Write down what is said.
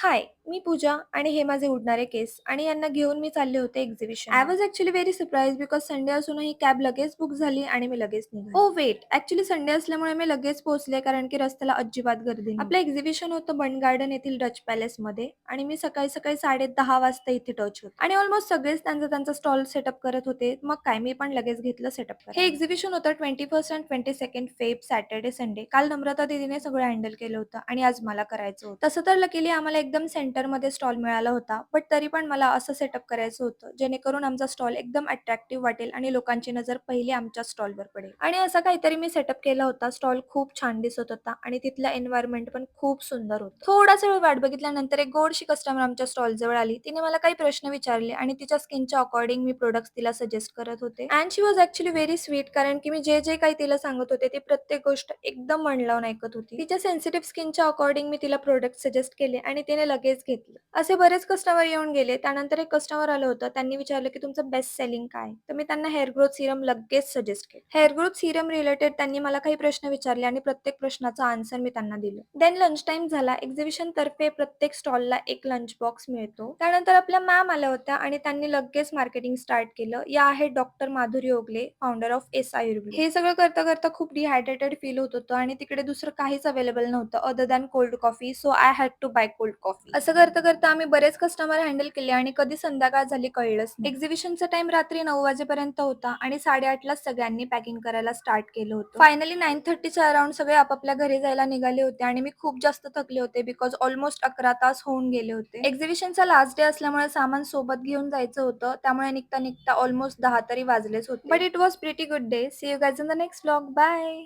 हाय, मी पूजा आणि हे माझे उडणारे केस आणि यांना घेऊन मी चालले होते exhibition. I was actually very surprise because Sunday असूनही कॅब लगेच बुक झाली आणि मी लगेच निघाले. ओ वेट, ॲक्च्युअली संडे असल्यामुळे मी लगेच पोहोचले कारण की रस्त्याला अजिबात गर्दी नव्हती. आपलं एक्झिबिशन होतं बंड गार्डन येथील डच पॅलेस मध्ये आणि मी सकाळी सकाळी 10:30 वाजता इथे टच होते आणि ऑलमोस्ट सगळेच त्यांचा त्यांचा स्टॉल सेटअप करत होते. मग काय मी पण लगेच घेतलं सेटअप. हे एक्झिबिशन होतं 21 अँड 22 फेब सॅटर्डे संडे. काल नम्रता दीदीने सगळं हँडल केलं होतं आणि आज मला करायचं होतं. तसं तर लकीली आम्हाला एकदम सेंटरमध्ये स्टॉल मिळाला होता, बट तरी पण मला असं सेटअप करायचं होतं जेणेकरून आमचा स्टॉल एकदम अट्रॅक्टिव्ह वाटेल आणि लोकांची नजर पहिली आमच्या स्टॉलवर पडेल. आणि असं काहीतरी मी सेटअप केला होता. स्टॉल खूप छान दिसत होता आणि तिथला एन्व्हायरमेंट पण खूप सुंदर होतं. थोडासा वेळ वाट बघितल्यानंतर एक गोडशी कस्टमर आमच्या स्टॉल जवळ आली. तिने मला काही प्रश्न विचारले आणि तिच्या स्किनच्या अकॉर्डिंग मी प्रोडक्ट्स तिला सजेस्ट करत होते. And she was actually very sweet कारण की मी जे जे काही तिला सांगत होते ती प्रत्येक गोष्ट एकदम मन लावून ऐकत होती. तिच्या सेन्सिटिव्ह स्किनच्या अकॉर्डिंग मी तिला प्रोडक्ट सजेस्ट केले आणि तिने लगेच घेतलं. असे बरेच कस्टमर येऊन गेले. त्यानंतर एक कस्टमर आलं होतं. त्यांनी विचारलं की तुमचं बेस्ट सेलिंग काय? तर मी त्यांना हेअर ग्रोथ सिरम लगेच सजेस्ट केलं. हेअर ग्रोथ सिरम रिलेटेड त्यांनी मला काही प्रश्न विचारले आणि प्रत्येक प्रश्नाचा आन्सर मी त्यांना दिलं. देन लंच टाइम झाला. एक्झिबिशन तर्फे प्रत्येक स्टॉलला एक लंच बॉक्स मिळतो. त्यानंतर आपल्या मॅम आल्या होत्या आणि त्यांनी लगेच मार्केटिंग स्टार्ट केलं. या आहेत doctor Madhuri Ogale, founder of S Ayurveda. हे सगळं करता करता खूप डिहायड्रेटेड फील होत होतं आणि तिकडे दुसरं काहीच अवेलेबल नव्हतं other than cold coffee, so I had to buy cold coffee. असं करता करता आम्ही बरेच कस्टमर हँडल केले आणि कधी संध्याकाळ झाली कळलंच नाही. एक्झिबिशनचा टाइम रात्री 9 वाजेपर्यंत होता आणि 8:30लाच सगळ्यांनी पॅकिंग करायला स्टार्ट केलं होतं. फायनली 9:30च्या अराउंड सगळे आपापल्या घरी जायला निघाले होते आणि मी खूप जास्त थकले होते बिकॉज ऑलमोस्ट 11 तास होऊन गेले होते. एक्झिबिशनचा लास्ट डे असल्यामुळे सामान सोबत घेऊन जायचं होतं, त्यामुळे निघता निघता ऑलमोस्ट 10 तरी वाजलेच होते. But it was pretty good day. See you guys in the next vlog. Bye.